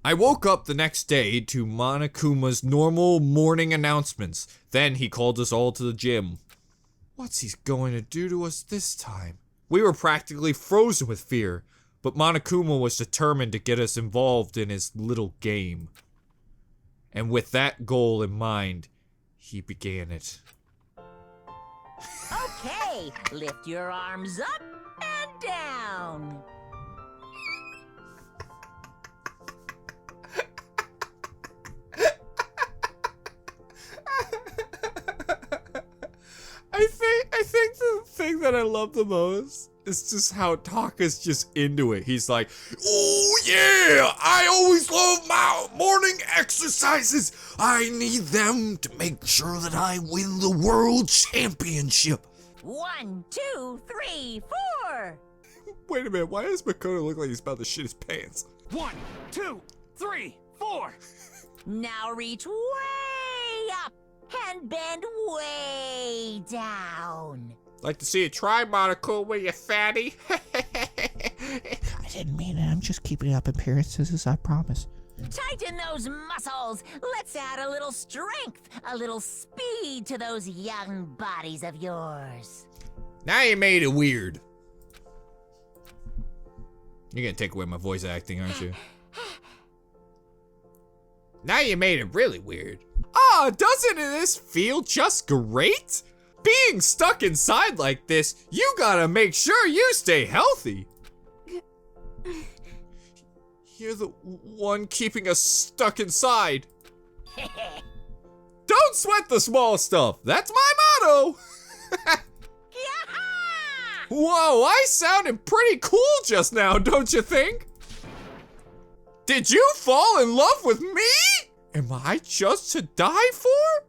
I woke up the next day to Monokuma's normal morning announcements. Then he called us all to the gym. What's he going to do to us this time? We were practically frozen with fear, but Monokuma was determined to get us involved in his little game. And with that goal in mind, he began it. Okay, lift your arms up and down. I think the thing that I love the most is just how Taka's just into it. He's like, oh yeah, I always love my morning exercises. I need them to make sure that I win the world championship. 1, 2, 3, 4. Wait a minute, why does Makoto look like he's about to shit his pants? 1, 2, 3, 4. Now reach way up and bend way down. Like to see you try, Monokuma, you fatty. I didn't mean it. I'm just keeping up appearances, I promise. Tighten those muscles. Let's add a little strength, a little speed to those young bodies of yours. Now you made it weird. You're gonna take away my voice acting, aren't you? Now you made it really weird. Ah, doesn't this feel just great? Being stuck inside like this, you gotta make sure you stay healthy. You're the one keeping us stuck inside. Don't sweat the small stuff. That's my motto. Whoa, I sounded pretty cool just now, don't you think? Did you fall in love with me? Am I just to die for?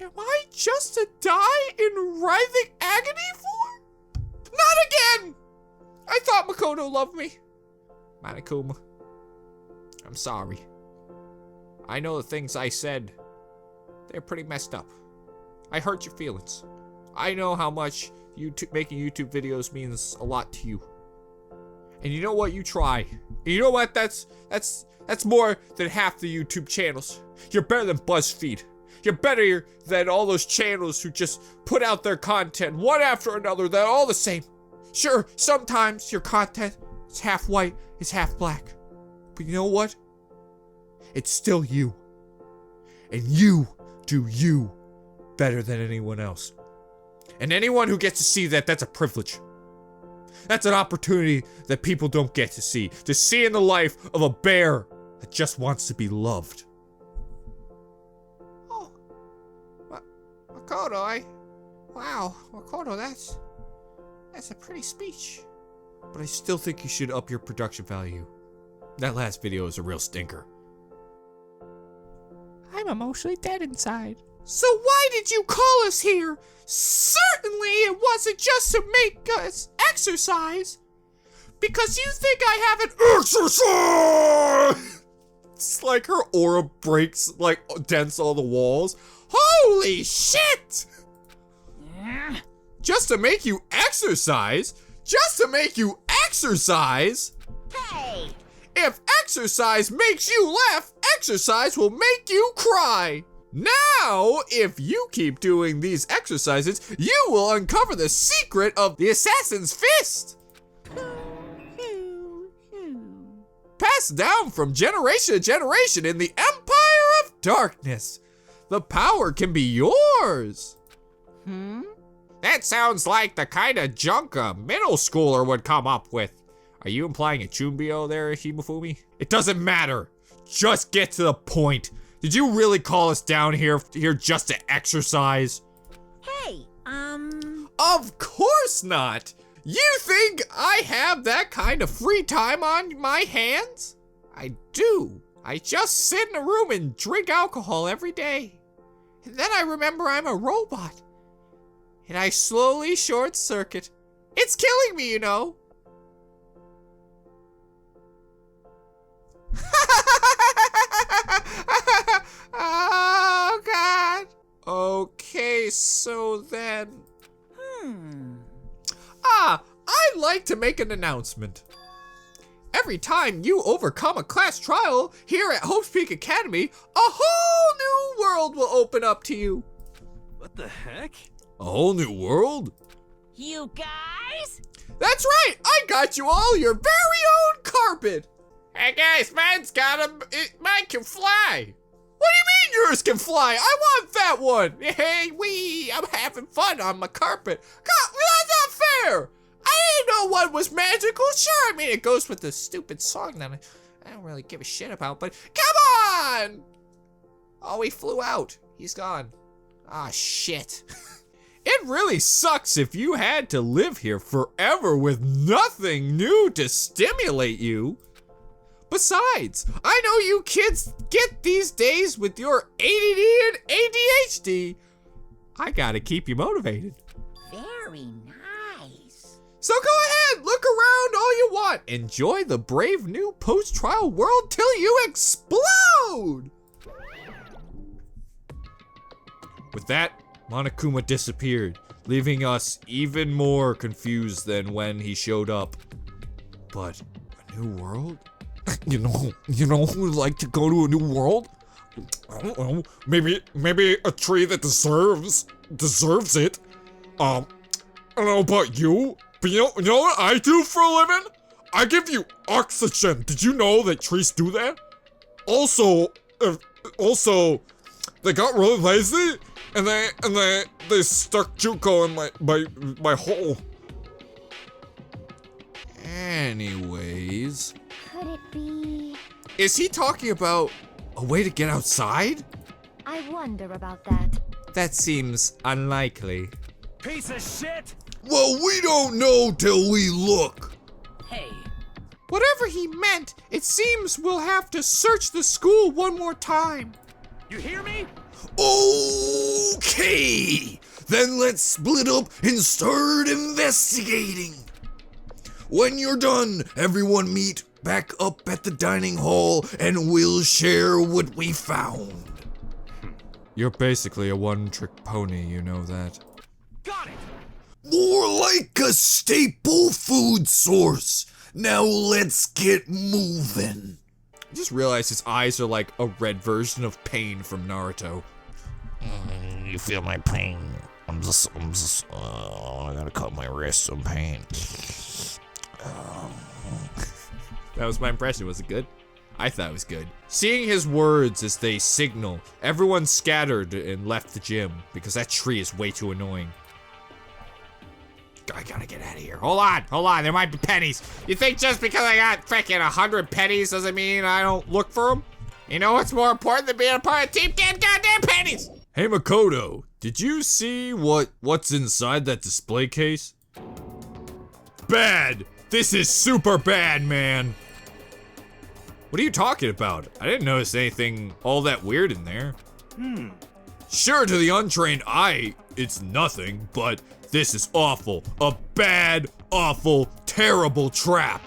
Am I just to die in writhing agony for? Not again! I thought Makoto loved me. Monokuma, I'm sorry. I know the things I said, they're pretty messed up. I hurt your feelings. I know how much making YouTube videos means a lot to you. And you know what? You try. And you know what? That's more than half the YouTube channels. You're better than BuzzFeed. You're better than all those channels who just put out their content one after another. They're all the same. Sure, sometimes your content is half white, it's half black. But you know what? It's still you. And you do you better than anyone else. And anyone who gets to see that, that's a privilege. That's an opportunity that people don't get to see. To see in the life of a bear that just wants to be loved. Oh, Makoto, wow, Makoto, that's a pretty speech. But I still think you should up your production value. That last video is a real stinker. I'm emotionally dead inside. So why did you call us here? Certainly it wasn't just to make us exercise. Because you think I haven't exercised! It's like her aura breaks, like, dents all the walls. Holy shit! Just to make you exercise? Just to make you exercise? Hey! If exercise makes you laugh, exercise will make you cry. Now, if you keep doing these exercises, you will uncover the secret of the assassin's fist. Passed down from generation to generation in the Empire of Darkness. The power can be yours. That sounds like the kind of junk a middle schooler would come up with. Are you implying a Chumbio there, Himifumi? It doesn't matter. Just get to the point. Did you really call us down here just to exercise? Hey, Of course not! You think I have that kind of free time on my hands? I do. I just sit in a room and drink alcohol every day. And then I remember I'm a robot. And I slowly short circuit. It's killing me, you know. Oh, God. Okay, so then... I'd like to make an announcement. every time you overcome a class trial here at Hope's Peak Academy, a whole new world will open up to you. What the heck? A whole new world? You guys? That's right, I got you all your very own carpet. Hey guys, mine's mine can fly. What do you mean yours can fly? I want that one. Hey, I'm having fun on my carpet. God, that's not fair. I didn't know one was magical. Sure, I mean, it goes with the stupid song that I don't really give a shit about, but come on. Oh, he flew out. He's gone. Ah, shit. It really sucks if you had to live here forever with nothing new to stimulate you. Besides, I know you kids get these days with your ADD and ADHD. I gotta keep you motivated. Very nice. So go ahead, look around all you want. Enjoy the brave new post-trial world till you explode. With that, Monokuma disappeared, leaving us even more confused than when he showed up. But a new world? You know who would like to go to a new world? I don't know. Maybe a tree that deserves it. I don't know about you, but you know what I do for a living? I give you oxygen. Did you know that trees do that? Also, they got really lazy and they stuck Juko in my hole. Anyways. Could it be? Is he talking about a way to get outside? I wonder about that. That seems unlikely. Piece of shit! Well, we don't know till we look. Hey. Whatever he meant, it seems we'll have to search the school one more time. You hear me? Okay, then let's split up and start investigating. When you're done, everyone meet back up at the dining hall and we'll share what we found. You're basically a one-trick pony, you know that. Got it! More like a staple food source. Now let's get moving. I just realized his eyes are like a red version of Pain from Naruto. You feel my pain. I'm just, I gotta cut my wrist, some pain. That was my impression. Was it good? I thought it was good. Seeing his words as they signal, everyone scattered and left the gym because that tree is way too annoying. I gotta get out of here. Hold on, there might be pennies. You think just because I got freaking 100 pennies doesn't mean I don't look for them? You know what's more important than being a part of Team Get Goddamn Pennies? Hey Makoto, did you see what's inside that display case? Bad! This is super bad, man! What are you talking about? I didn't notice anything all that weird in there. Sure, to the untrained eye, it's nothing, but this is awful. A bad, awful, terrible trap.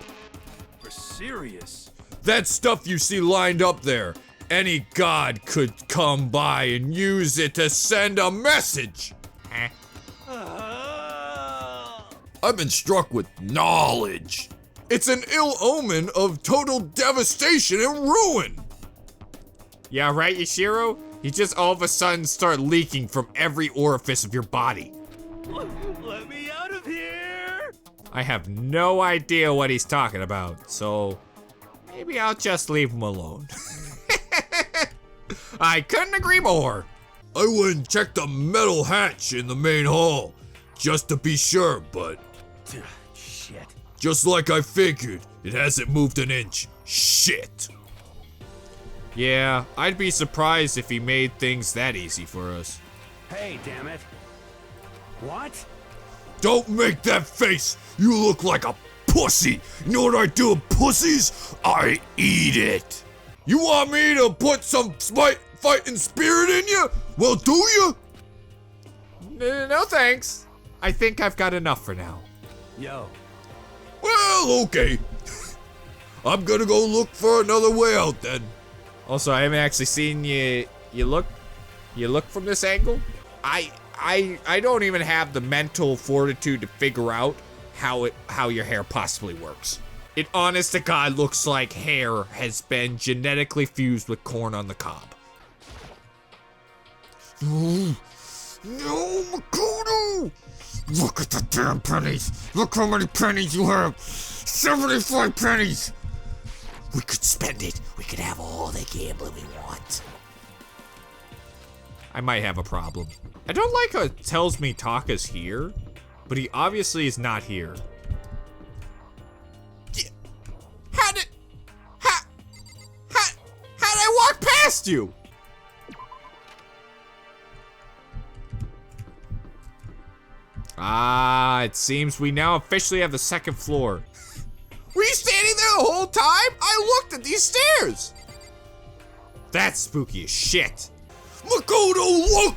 For serious? That stuff you see lined up there, any god could come by and use it to send a message. I've been struck with knowledge. It's an ill omen of total devastation and ruin. Yeah, right, Yashiro? You just all of a sudden start leaking from every orifice of your body. Let me out of here! I have no idea what he's talking about, so maybe I'll just leave him alone. I couldn't agree more. I went and checked the metal hatch in the main hall, just to be sure, but Shit. just like I figured, it hasn't moved an inch. Shit. Yeah, I'd be surprised if he made things that easy for us. Hey, damn it. What? Don't make that face! You look like a pussy! You know what I do with pussies? I eat it! You want me to put some fighting spirit in you? Well, do you? No thanks. I think I've got enough for now. Yo. Well, okay. I'm gonna go look for another way out then. Also, I haven't actually seen you look from this angle. I don't even have the mental fortitude to figure out how your hair possibly works. It honest to God looks like hair has been genetically fused with corn on the cob. No, Makoto! Look at the damn pennies! Look how many pennies you have! 75 pennies! We could spend it. We could have all the gambling we want. I might have a problem. I don't like how it tells me Taka's here, but he obviously is not here. How'd I walk past you? Ah, it seems we now officially have the second floor. Were you standing there the whole time? I looked at these stairs. That's spooky as shit. Makoto, look!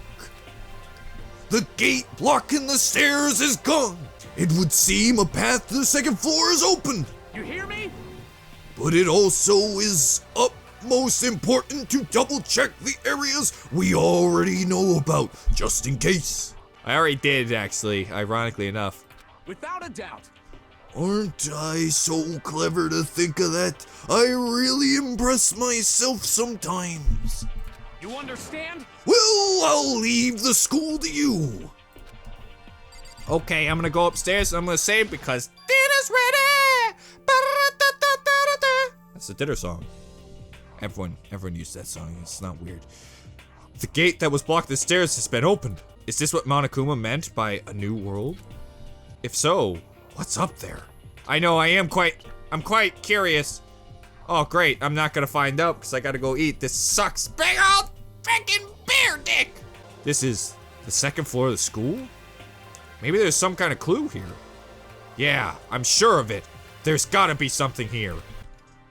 The gate blocking the stairs is gone. It would seem a path to the second floor is open. You hear me? But it also is utmost important to double check the areas we already know about, just in case. I already did, actually, ironically enough. Without a doubt. Aren't I so clever to think of that? I really impress myself sometimes. You understand? Well, I'll leave the school to you. Okay, I'm gonna go upstairs and I'm gonna save because dinner's ready! Ba-da-da-da-da-da-da. That's the dinner song. Everyone used that song, it's not weird. The gate that was blocked the stairs has been opened. Is this what Monokuma meant by a new world? If so, what's up there? I know, I'm quite curious. Oh great, I'm not gonna find out because I gotta go eat. This sucks. Big old freaking bear dick! This is the second floor of the school? Maybe there's some kind of clue here. Yeah, I'm sure of it. There's gotta be something here.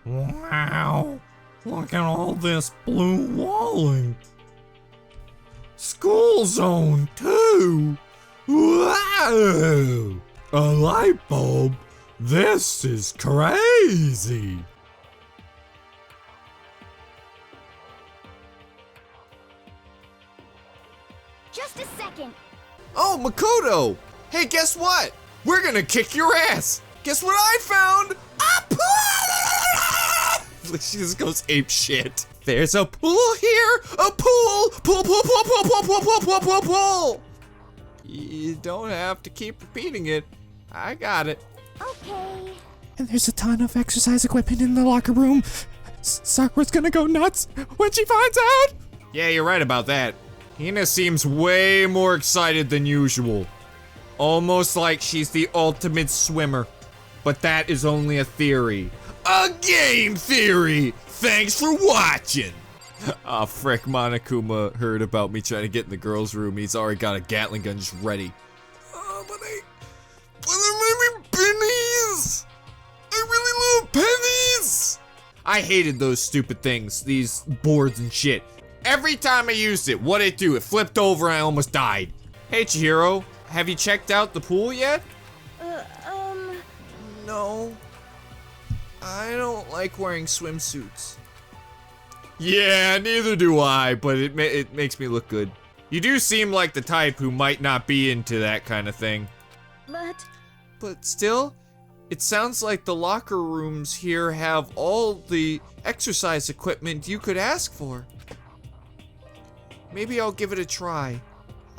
Wow, look at all this blue walling. School zone too. Wow, a light bulb. This is crazy. Just a second. Oh, Makoto! Hey, guess what? We're gonna kick your ass! Guess what I found? A pool! She just goes ape shit. There's a pool here! A pool! Pool, pool, pool, pool, pool, pool, pool, pool, pool, pool! You don't have to keep repeating it. I got it. Okay. And there's a ton of exercise equipment in the locker room. Sakura's gonna go nuts when she finds out. Yeah, you're right about that. Hina seems way more excited than usual. Almost like she's the ultimate swimmer. But that is only a theory. A game theory! Thanks for watching! Ah, frick, Monokuma heard about me trying to get in the girls' room. He's already got a Gatling gun just ready. But I maybe pennies! I really love pennies! I hated those stupid things, these boards and shit. Every time I used it, what'd it do? It flipped over and I almost died. Hey, Chihiro, have you checked out the pool yet? No. I don't like wearing swimsuits. Yeah, neither do I, but it makes me look good. You do seem like the type who might not be into that kind of thing. But still, it sounds like the locker rooms here have all the exercise equipment you could ask for. Maybe I'll give it a try.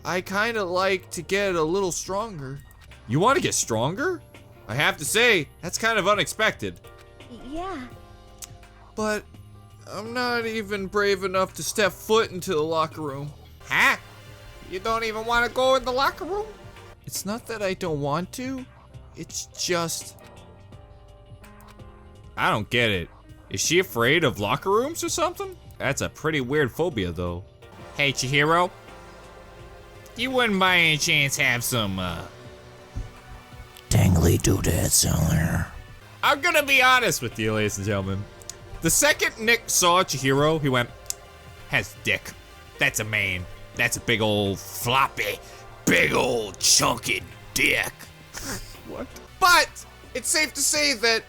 I kinda like to get a little stronger. You wanna get stronger? I have to say, that's kind of unexpected. Yeah. But I'm not even brave enough to step foot into the locker room. Huh? You don't even want to go in the locker room? It's not that I don't want to. It's just... I don't get it. Is she afraid of locker rooms or something? That's a pretty weird phobia, though. Hey, Chihiro. You wouldn't by any chance have some, Dangly doodads down there. I'm gonna be honest with you, ladies and gentlemen. The second Nick saw Chihiro, he went, has dick. That's a man. That's a big old floppy, big old chunky dick. What? But it's safe to say that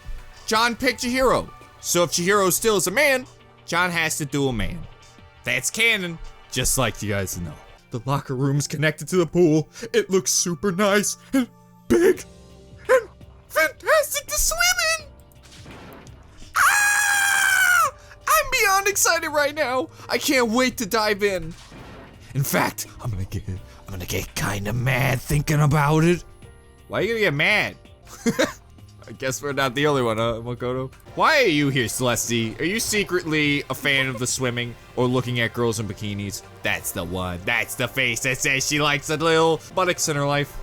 John picked Chihiro. So if Chihiro still is a man, John has to do a man. That's canon, just like you guys know. The locker room's connected to the pool. It looks super nice and big and fantastic to swim in. beyond excited right now. I can't wait to dive in. In fact, I'm gonna get kinda mad thinking about it. Why are you gonna get mad? I guess we're not the only one, huh, Makoto? Why are you here, Celeste? Are you secretly a fan of the swimming or looking at girls in bikinis? That's the one. That's the face that says she likes the little buttocks in her life.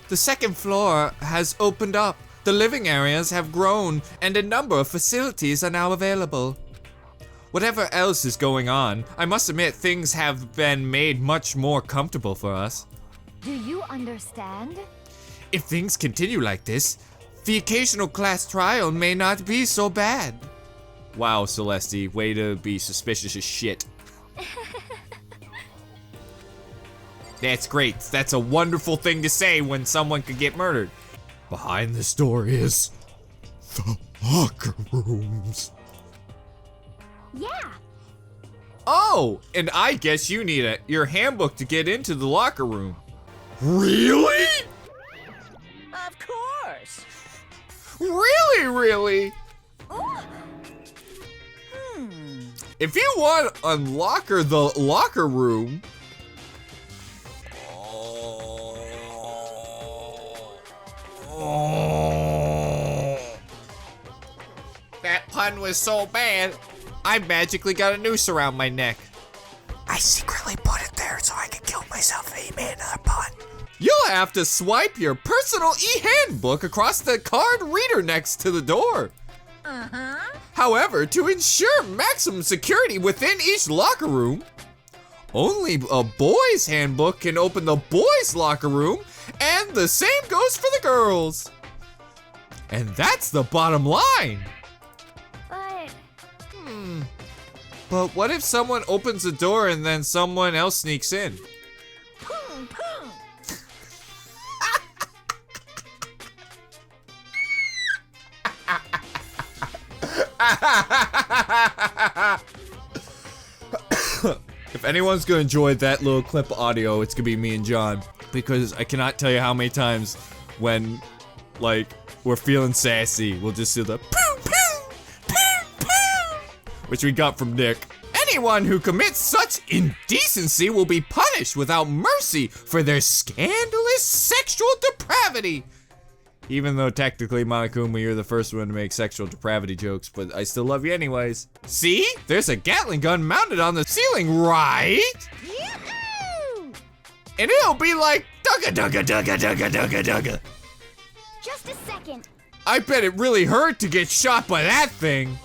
The second floor has opened up. The living areas have grown, and a number of facilities are now available. Whatever else is going on, I must admit things have been made much more comfortable for us. Do you understand? If things continue like this, the occasional class trial may not be so bad. Wow, Celeste, way to be suspicious as shit. That's great. That's a wonderful thing to say when someone could get murdered. Behind this door is the locker rooms. Yeah. Oh, and I guess you need your handbook to get into the locker room. Really? Of course. Really? If you want to unlock the locker room. That pun was so bad, I magically got a noose around my neck. I secretly put it there so I could kill myself if he made another pun. You'll have to swipe your personal e-handbook across the card reader next to the door. However, to ensure maximum security within each locker room, only a boy's handbook can open the boys' locker room, and the same goes for the girls. And that's the bottom line. But But what if someone opens the door and then someone else sneaks in? Boom, boom. If anyone's gonna enjoy that little clip of audio, it's gonna be me and John. Because I cannot tell you how many times when, like, we're feeling sassy, we'll just do the poo poo, poo poo, which we got from Nick. Anyone who commits such indecency will be punished without mercy for their scandalous sexual depravity. Even though technically, Monokuma, you're the first one to make sexual depravity jokes, but I still love you anyways. See? There's a Gatling gun mounted on the ceiling, right? Yoo-hoo! And it'll be like, dugga dugga dugga dugga dugga dugga. Just a second. I bet it really hurt to get shot by that thing.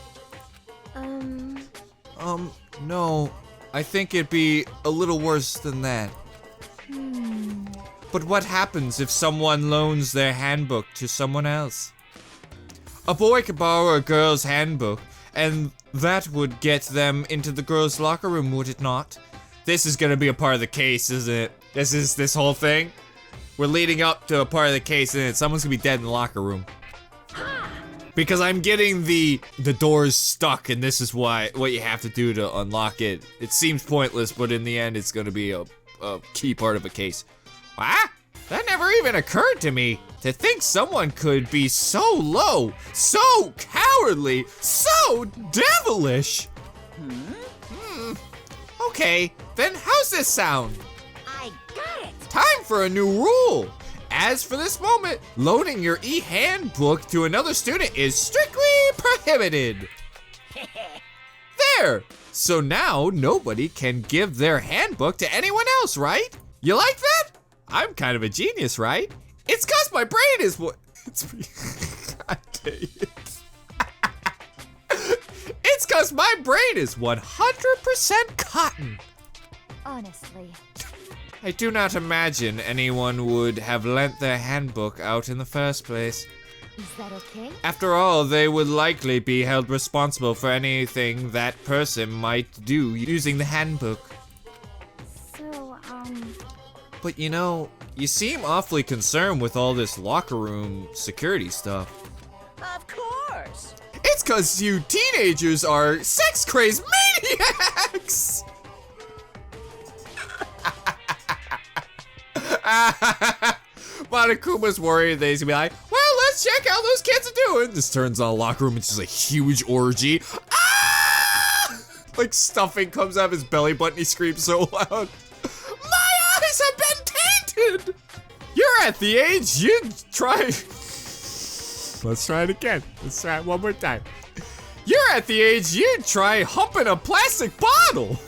No. I think it'd be a little worse than that. But what happens if someone loans their handbook to someone else? A boy could borrow a girl's handbook, and that would get them into the girl's locker room, would it not? This is gonna be a part of the case, isn't it? This whole thing? We're leading up to a part of the case, isn't it? Someone's gonna be dead in the locker room. Because I'm getting the doors stuck, and this is what you have to do to unlock it. It seems pointless, but in the end, it's gonna be a key part of a case. What? That never even occurred to me. To think someone could be so low, so cowardly, so devilish. Okay, then how's this sound? I got it. Time for a new rule. As for this moment, loaning your e-handbook to another student is strictly prohibited. There. So now nobody can give their handbook to anyone else, right? You like that? I'm kind of a genius, right? It's cause my brain is what. God dang it. It's cause my brain is 100% cotton. Honestly. I do not imagine anyone would have lent their handbook out in the first place. Is that okay? After all, they would likely be held responsible for anything that person might do using the handbook. So, But you know, you seem awfully concerned with all this locker room security stuff. Of course. It's cause you teenagers are sex-crazed maniacs! Monokuma's worried that he's gonna be like, well, let's check out those kids are doing. This turns on a locker room, it's just a huge orgy. Ah! Like stuffing comes out of his belly button, he screams so loud. My eyes have been tainted! You're at the age you'd try... Let's try it again. Let's try it one more time. You're at the age you'd try humping a plastic bottle.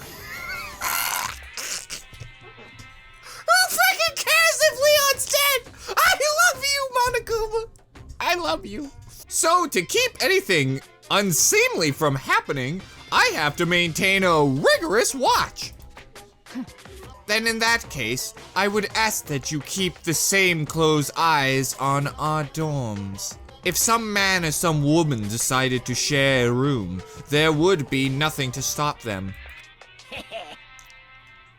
Who freaking cares if Leon's dead? I love you, Monokuma. I love you. So to keep anything unseemly from happening, I have to maintain a rigorous watch. Then in that case, I would ask that you keep the same close eyes on our dorms. If some man or some woman decided to share a room, there would be nothing to stop them.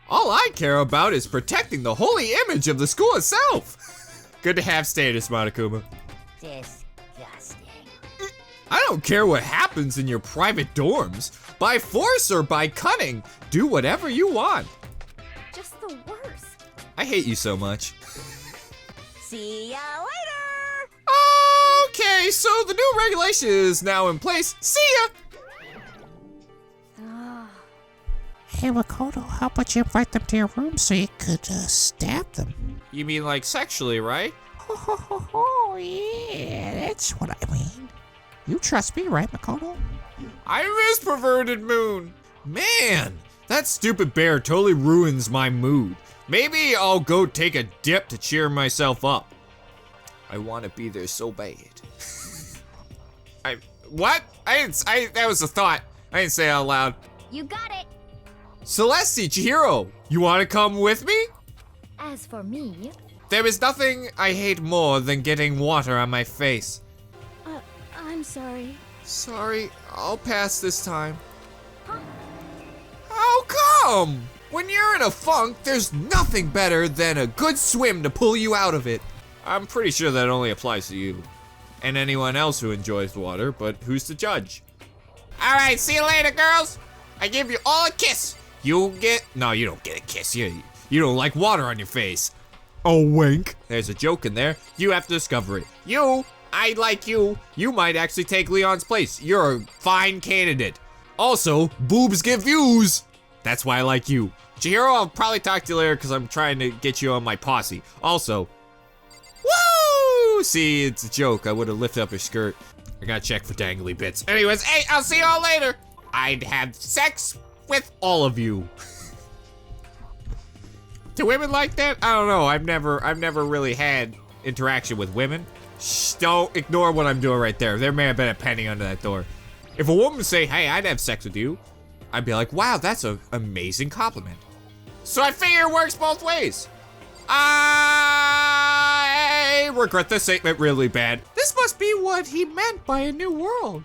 All I care about is protecting the holy image of the school itself. Good to have status, Monokuma. Disgusting. I don't care what happens in your private dorms. By force or by cunning, do whatever you want. Just the worst. I hate you so much. See ya later! Okay, so the new regulation is now in place. See ya! Hey, Makoto, how about you invite them to your room so you could stab them? You mean like sexually, right? Oh, yeah, that's what I mean. You trust me, right, Makoto? I miss Perverted Moon. Man, that stupid bear totally ruins my mood. Maybe I'll go take a dip to cheer myself up. I want to be there so bad. What? That was a thought. I didn't say it out loud. You got it. Celeste, Chihiro, you want to come with me? As for me, There is nothing I hate more than getting water on my face. I'm sorry. Sorry, I'll pass this time. How come? When you're in a funk, there's nothing better than a good swim to pull you out of it. I'm pretty sure that only applies to you. And anyone else who enjoys water, but who's to judge? Alright, see you later, girls. I give you all a kiss. No, you don't get a kiss. You don't like water on your face. A wink. There's a joke in there. You have to discover it. I like you. You might actually take Leon's place. You're a fine candidate. Also, boobs get views. That's why I like you. Chihiro, I'll probably talk to you later because I'm trying to get you on my posse. Also, woo! See, it's a joke. I would have lifted up her skirt. I gotta check for dangly bits. Anyways, hey, I'll see y'all later. I'd have sex with all of you. Do women like that? I don't know. I've never really had interaction with women. Shh, don't ignore what I'm doing right there. There may have been a penny under that door. If a woman say, hey, I'd have sex with you, I'd be like, wow, that's an amazing compliment. So I figure it works both ways. I regret this statement really bad. This must be what he meant by a new world.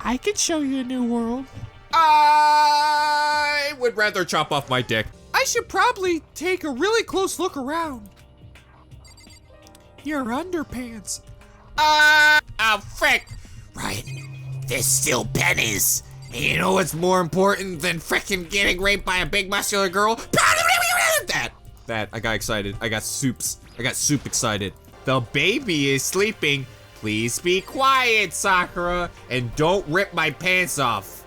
I can show you a new world. I would rather chop off my dick. I should probably take a really close look around. Your underpants. Oh, frick. Right. There's still pennies. And you know what's more important than frickin' getting raped by a big muscular girl? That, I got excited. I got soup excited. The baby is sleeping. Please be quiet, Sakura, and don't rip my pants off.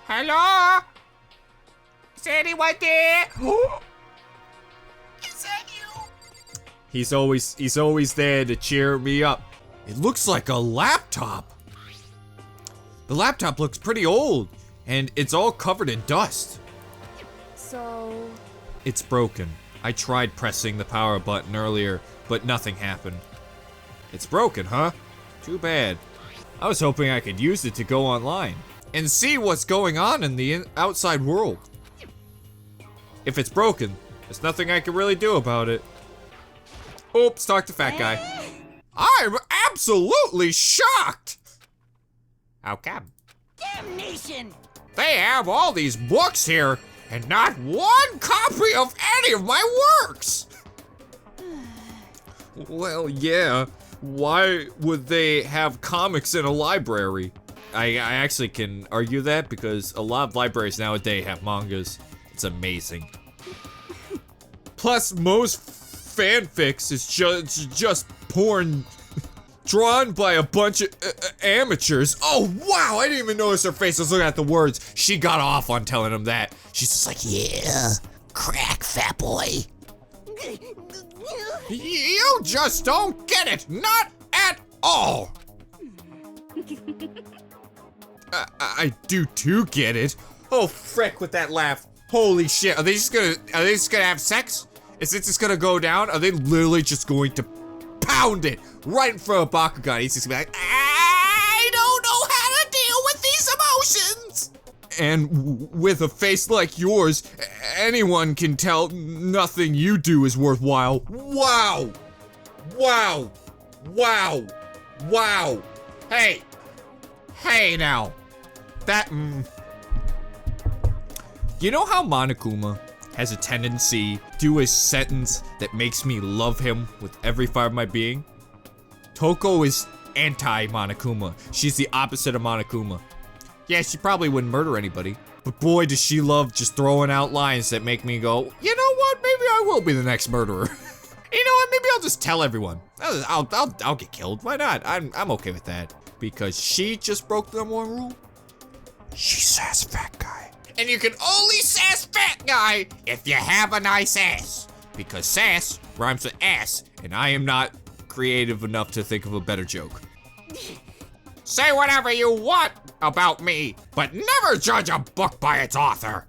Hello? Is anyone there? Is that you? He's always there to cheer me up. It looks like a laptop. The laptop looks pretty old, and it's all covered in dust. So, It's broken. I tried pressing the power button earlier, but nothing happened. It's broken, huh? Too bad. I was hoping I could use it to go online and see what's going on in the outside world. If it's broken, there's nothing I can really do about it. Oops, talk to fat guy. I'm absolutely shocked! How come? Damnation! They have all these books here, and not one copy of any of my works! Well, yeah. Why would they have comics in a library? I actually can argue that because a lot of libraries nowadays have mangas. It's amazing. Plus, most fanfics is just porn drawn by a bunch of amateurs. Oh, wow, I didn't even notice her face. I was looking at the words. She got off on telling him that. She's just like, Yeah, crack, fat boy. you just don't get it. Not at all. I do too get it. Oh, frick with that laugh. Holy shit. Are they just gonna have sex? Is it just gonna go down? Are they literally just going to pound it right in front of Bakugan? He's just gonna be like, I don't know how to deal with these emotions. And with a face like yours, anyone can tell nothing you do is worthwhile. Wow. Wow. Wow. Wow. Hey. Hey now. That, You know how Monokuma has a tendency to do a sentence that makes me love him with every fiber of my being? Toko is anti-Monokuma. She's the opposite of Monokuma. Yeah, she probably wouldn't murder anybody, but boy does she love just throwing out lines that make me go, you know what, maybe I will be the next murderer. You know what, maybe I'll just tell everyone. I'll get killed, why not? I'm okay with that. Because she just broke the number one rule. She sass fat guy. And you can only sass fat guy if you have a nice ass. Because sass rhymes with ass, and I am not creative enough to think of a better joke. Say whatever you want about me, but never judge a book by its author.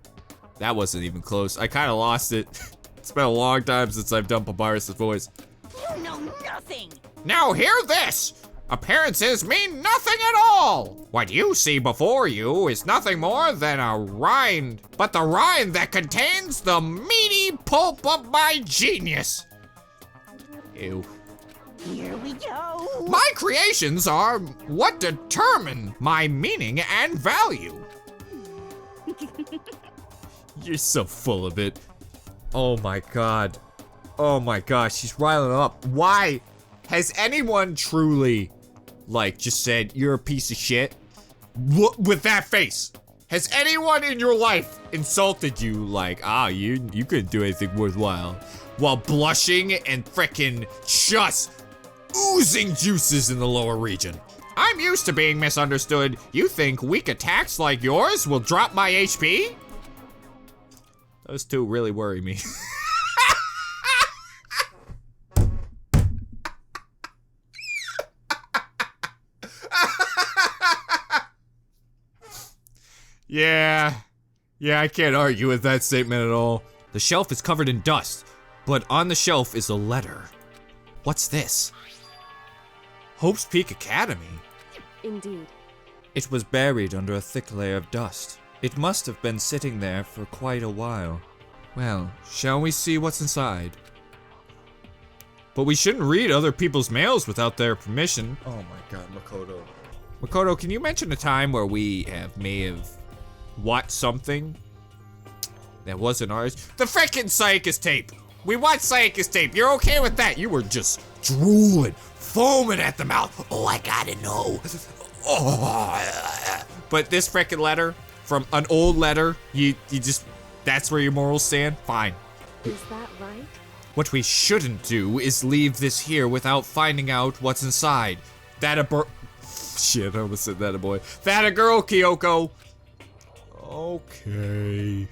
That wasn't even close. I kind of lost it. It's been a long time since I've done Papyrus' voice. You know nothing. Now hear this. Appearances mean nothing at all. What you see before you is nothing more than a rind, but the rind that contains the meaty pulp of my genius. Ew. Here we go. My creations are what determine my meaning and value. You're so full of it. Oh my god. Oh my gosh, she's riling up. Why? Has anyone truly, like, just said, you're a piece of shit? With that face. Has anyone in your life insulted you like, you couldn't do anything worthwhile, while blushing and frickin' just oozing juices in the lower region? I'm used to being misunderstood. You think weak attacks like yours will drop my HP? Those two really worry me. Yeah, I can't argue with that statement at all. The shelf is covered in dust, but on the shelf is a letter. What's this? Hope's Peak Academy? Indeed. It was buried under a thick layer of dust. It must have been sitting there for quite a while. Well, shall we see what's inside? But we shouldn't read other people's mails without their permission. Oh my god, Makoto. Makoto, can you mention a time where we may have watched something that wasn't ours? The frickin' Psychus tape! We watched Psychus tape, you're okay with that? You were just drooling, foaming at the mouth. Oh, I gotta know. Oh. But this frickin' letter, from an old letter, you just, that's where your morals stand? Fine. Is that right? What we shouldn't do is leave this here without finding out what's inside. Shit, I almost said that a boy. That a girl, Kyoko. Okay.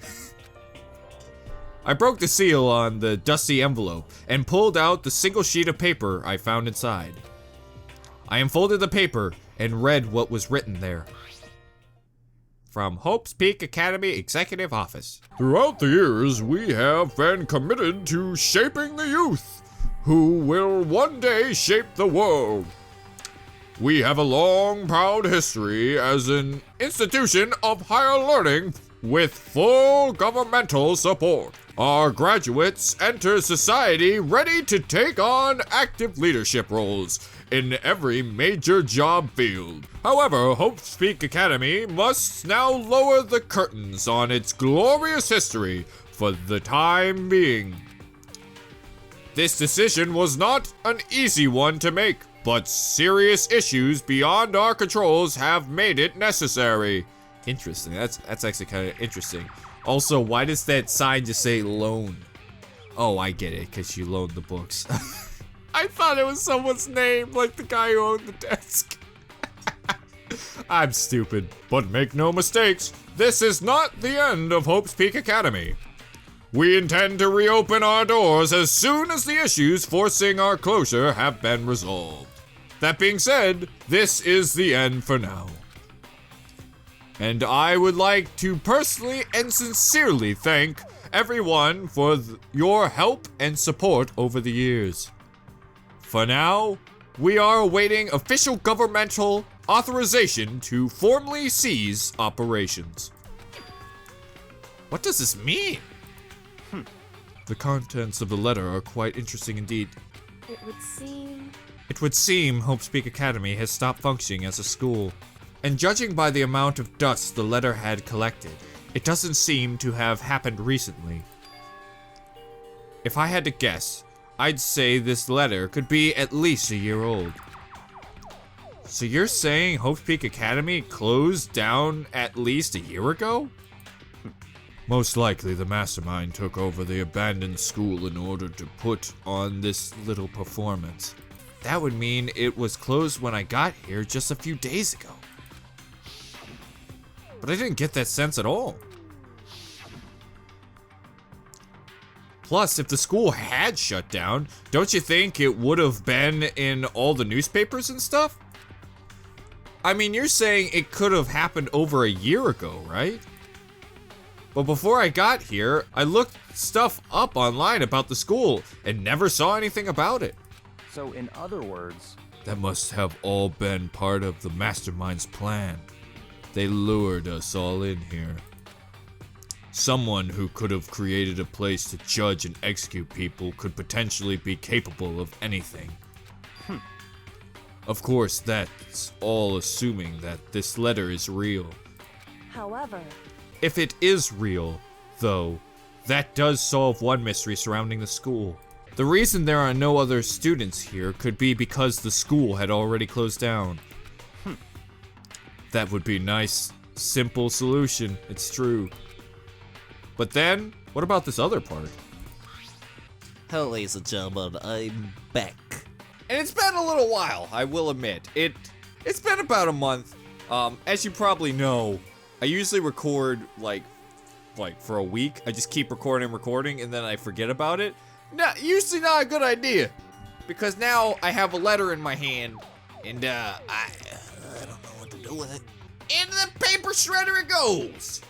I broke the seal on the dusty envelope and pulled out the single sheet of paper I found inside. I unfolded the paper and read what was written there. From Hope's Peak Academy Executive Office. Throughout the years, we have been committed to shaping the youth, who will one day shape the world. We have a long, proud history as an institution of higher learning with full governmental support. Our graduates enter society ready to take on active leadership roles in every major job field. However, Hope's Peak Academy must now lower the curtains on its glorious history for the time being. This decision was not an easy one to make, but serious issues beyond our controls have made it necessary. Interesting, that's actually kind of interesting. Also, why does that sign just say loan? Oh, I get it, because you loaned the books. I thought it was someone's name, like the guy who owned the desk. I'm stupid, but make no mistakes, this is not the end of Hope's Peak Academy. We intend to reopen our doors as soon as the issues forcing our closure have been resolved. That being said, this is the end for now. And I would like to personally and sincerely thank everyone for your help and support over the years. For now, we are awaiting official governmental authorization to formally cease operations. What does this mean? The contents of the letter are quite interesting indeed. It would seem Hope's Peak Academy has stopped functioning as a school. And judging by the amount of dust the letter had collected, it doesn't seem to have happened recently. If I had to guess, I'd say this letter could be at least a year old. So you're saying Hope's Peak Academy closed down at least a year ago? Most likely the mastermind took over the abandoned school in order to put on this little performance. That would mean it was closed when I got here just a few days ago. But I didn't get that sense at all. Plus, if the school had shut down, don't you think it would have been in all the newspapers and stuff? I mean, you're saying it could have happened over a year ago, right? But before I got here, I looked stuff up online about the school and never saw anything about it. So in other words, that must have all been part of the mastermind's plan. They lured us all in here. Someone who could have created a place to judge and execute people could potentially be capable of anything. Of course, that's all assuming that this letter is real. However, if it is real, though, that does solve one mystery surrounding the school. The reason there are no other students here could be because the school had already closed down. That would be a nice, simple solution, it's true. But then, what about this other part? Hello, ladies and gentlemen, I'm back. And it's been a little while, I will admit. It's been about a month. As you probably know, I usually record like for a week. I just keep recording, and then I forget about it. Usually not a good idea. Because now I have a letter in my hand, and I don't know what to do with it. In the paper shredder it goes!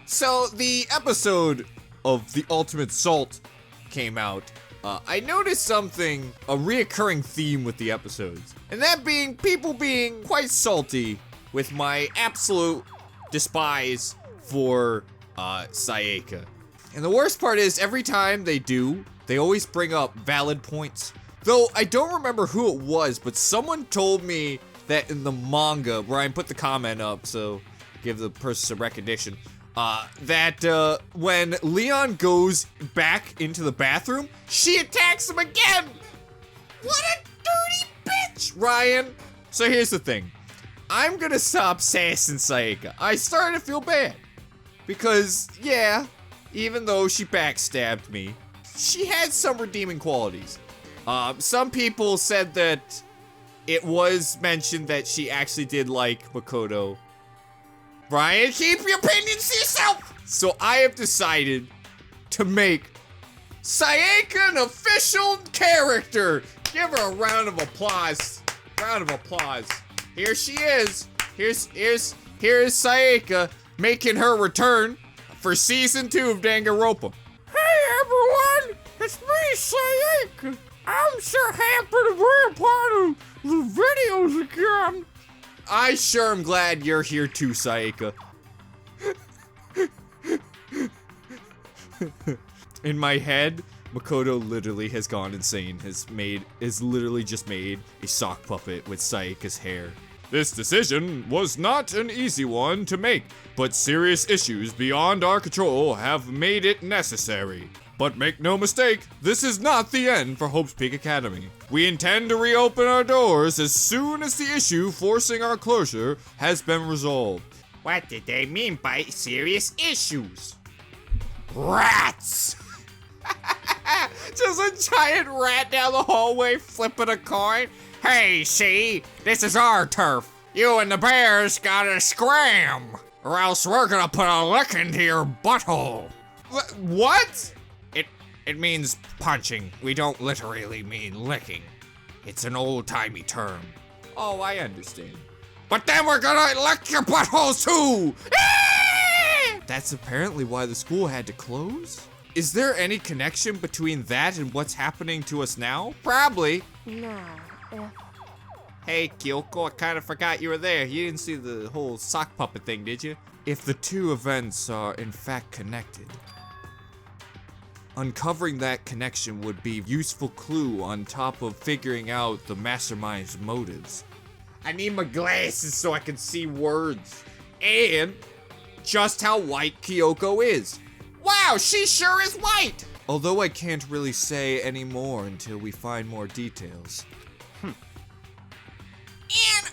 So the episode of The Ultimate Salt came out. I noticed something, a reoccurring theme with the episodes. And that being people being quite salty with my absolute despise for Sayaka. And the worst part is, every time they do, they always bring up valid points. Though I don't remember who it was, but someone told me that in the manga, Brian put the comment up, so give the person some recognition, that when Leon goes back into the bathroom, she attacks him again! What a dirty bitch, Ryan! So here's the thing. I'm gonna stop sassing Sayaka. I started to feel bad. Because, yeah, even though she backstabbed me, she had some redeeming qualities. Some people said that it was mentioned that she actually did like Makoto. Brian, keep your opinions to yourself! So I have decided to make Sayaka an official character. Give her a round of applause. Round of applause. Here she is. Here's Sayaka making her return for season 2 of Danganronpa. Hey everyone, it's me, Sayaka. I'm so happy to be a part of the videos again. I sure am glad you're here too, Sayaka. In my head, Makoto literally has gone insane, has literally just made a sock puppet with Sayaka's hair. This decision was not an easy one to make, but serious issues beyond our control have made it necessary. But make no mistake, this is not the end for Hope's Peak Academy. We intend to reopen our doors as soon as the issue forcing our closure has been resolved. What did they mean by serious issues? Rats! Just a giant rat down the hallway flipping a coin. Hey, see? This is our turf. You and the bears gotta scram, or else we're gonna put a lick into your butthole. What? It means punching. We don't literally mean licking. It's an old-timey term. Oh, I understand. But then we're gonna lick your buttholes too! That's apparently why the school had to close? Is there any connection between that and what's happening to us now? Probably. Now, if Hey, Kyoko, I kind of forgot you were there. You didn't see the whole sock puppet thing, did you? If the two events are in fact connected, uncovering that connection would be a useful clue on top of figuring out the mastermind's motives. I need my glasses so I can see words. And just how white Kyoko is. Wow, she sure is white! Although I can't really say any more until we find more details. In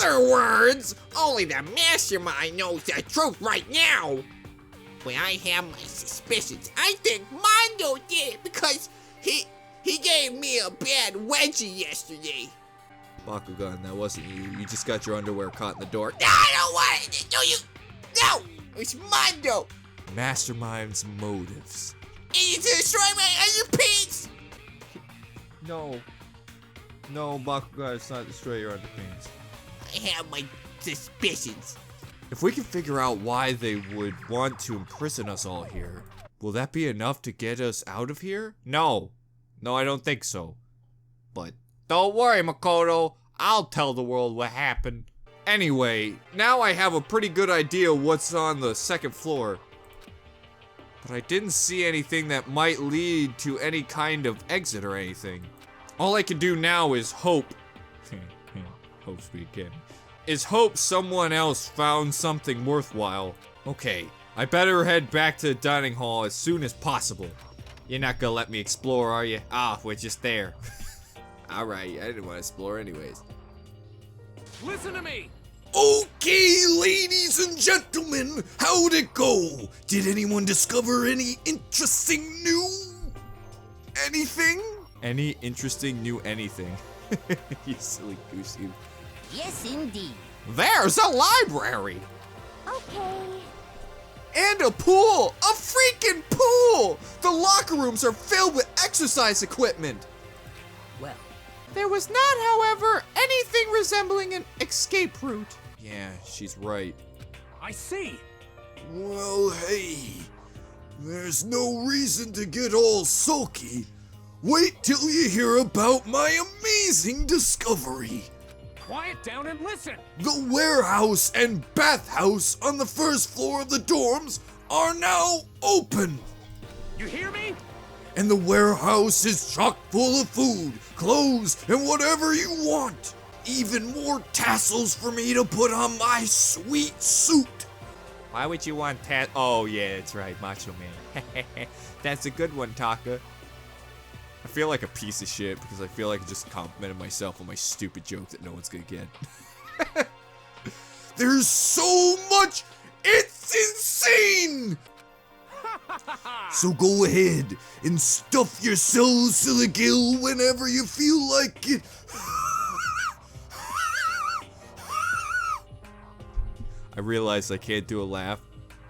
other words, only the mastermind knows the truth right now. When I have my suspicions, I think Mondo did it because he gave me a bad wedgie yesterday. Bakugan, that wasn't you. You just got your underwear caught in the door. I don't want it. No, no, it's Mondo. Mastermind's motives. It is to destroy my underpants. No, Bakugan, it's not destroy your underpants. I have my suspicions. If we can figure out why they would want to imprison us all here, will that be enough to get us out of here? No, I don't think so. But don't worry, Makoto. I'll tell the world what happened. Anyway, now I have a pretty good idea what's on the second floor. But I didn't see anything that might lead to any kind of exit or anything. All I can do now is hope. Hope we can. Is hope someone else found something worthwhile. Okay, I better head back to the dining hall as soon as possible. You're not gonna let me explore, are you? Ah, we're just there. Alright, I didn't want to explore anyways. Listen to me! Okay, ladies and gentlemen, how'd it go? Did anyone discover any interesting new anything? Any interesting new anything? You silly goosey. Yes, indeed. There's a library. okay. And a pool! A freaking pool! The locker rooms are filled with exercise equipment. Well, There was not, however, anything resembling an escape route. Yeah, she's right. I see! Well, hey, there's no reason to get all sulky. Wait till you hear about my amazing discovery. Quiet down and listen! The warehouse and bathhouse on the first floor of the dorms are now open. You hear me? And the warehouse is chock full of food, clothes, and whatever you want. Even more tassels for me to put on my sweet suit. Why would you want Oh, yeah, that's right, Macho Man. That's a good one, Taka. I feel like a piece of shit because I feel like I just complimented myself on my stupid joke that no one's gonna get. There's so much, it's insane! So go ahead and stuff yourselves to the gill whenever you feel like it. I realize I can't do a laugh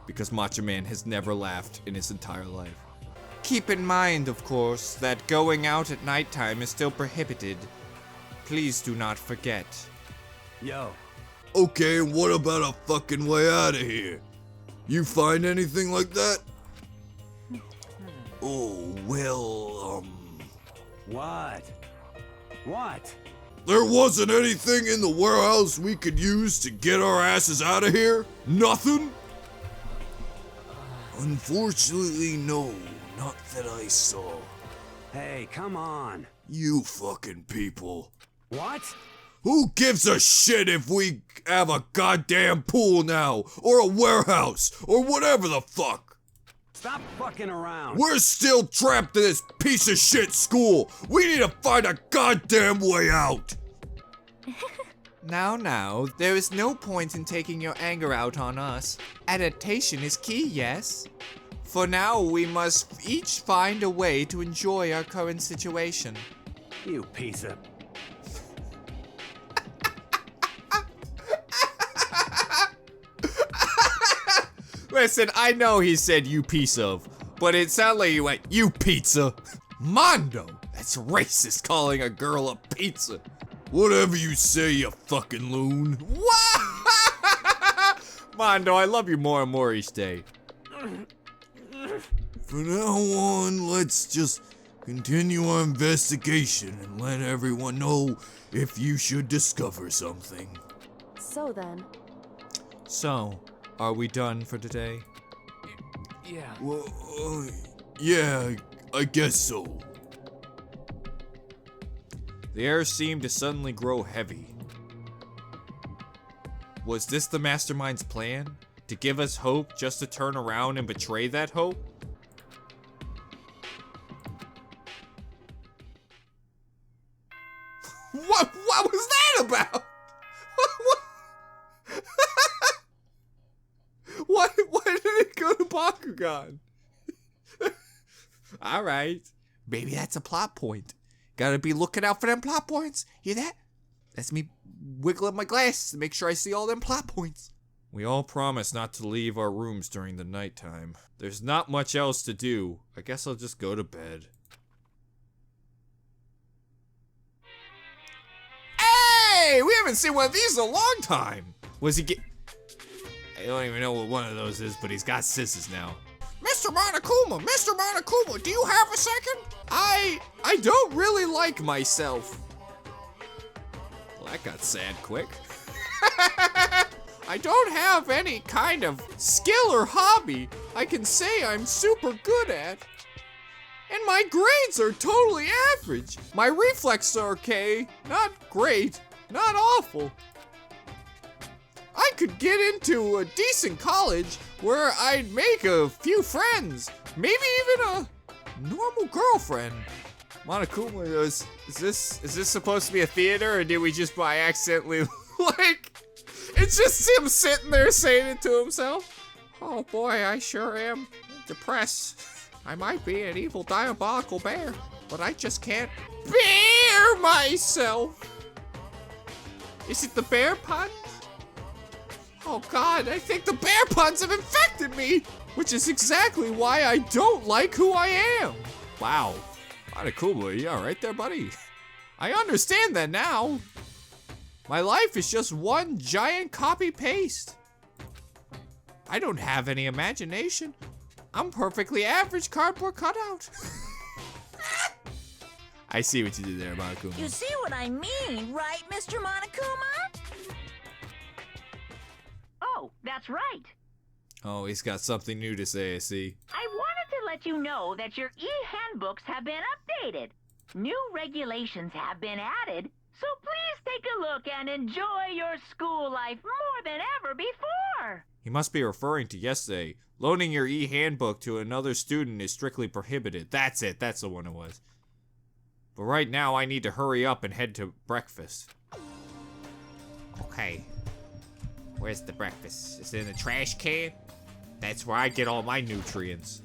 because Macho Man has never laughed in his entire life. Keep in mind, of course, that going out at nighttime is still prohibited. Please do not forget. Yo, Okay, and what about a fucking way out of here? You find anything like that? Oh, well, what? What? there wasn't anything in the warehouse we could use to get our asses out of here? Nothing? Unfortunately, no. Not that I saw. Hey, come on. You fucking people. What? Who gives a shit if we have a goddamn pool now, or a warehouse, or whatever the fuck? Stop fucking around. We're still trapped in this piece of shit school. We need to find a goddamn way out. Now, there is no point in taking your anger out on us. Adaptation is key, yes? For now, we must each find a way to enjoy our current situation. You piece of... Listen, I know he said you piece of, but it sounded like he went, you pizza. Mondo, that's racist calling a girl a pizza. Whatever you say, you fucking loon. What? Mondo, I love you more and more each day. From now on, let's just continue our investigation and let everyone know if you should discover something. So then, So, are we done for today? Yeah. Well, yeah, I guess so. The air seemed to suddenly grow heavy. Was this the mastermind's plan? To give us hope just to turn around and betray that hope? What was that about? Why did it go to Bakugan? Alright. Maybe that's a plot point. Gotta be looking out for them plot points. Hear that? That's me wiggling my glasses to make sure I see all them plot points. We all promised not to leave our rooms during the nighttime. There's not much else to do. I guess I'll just go to bed. Hey! We haven't seen one of these in a long time! Was he get... I don't even know what one of those is, but he's got scissors now. Mr. Monokuma, do you have a second? I don't really like myself. Well, that got sad quick. I don't have any kind of skill or hobby I can say I'm super good at. And my grades are totally average. My reflexes are okay, not great, not awful. I could get into a decent college where I'd make a few friends, maybe even a normal girlfriend. Monokuma, is this supposed to be a theater, or did we just by accidentally like? It's just him sitting there saying it to himself. Oh boy, I sure am depressed. I might be an evil diabolical bear, but I just can't bear myself. Is it the bear puns? Oh god, I think the bear puns have infected me, which is exactly why I don't like who I am. Wow, Monokuma, you alright there, buddy? I understand that now. My life is just one giant copy-paste. I don't have any imagination. I'm perfectly average cardboard cutout. I see what you did there, Monokuma. You see what I mean, right, Mr. Monokuma? Oh, that's right. Oh, he's got something new to say, I see. I wanted to let you know that your e-handbooks have been updated. New regulations have been added, so please take a look and enjoy your school life more than ever before. He must be referring to yesterday. Loaning your e-handbook to another student is strictly prohibited. That's it, that's the one it was. But right now, I need to hurry up and head to breakfast. Okay. Where's the breakfast? Is it in the trash can? That's where I get all my nutrients.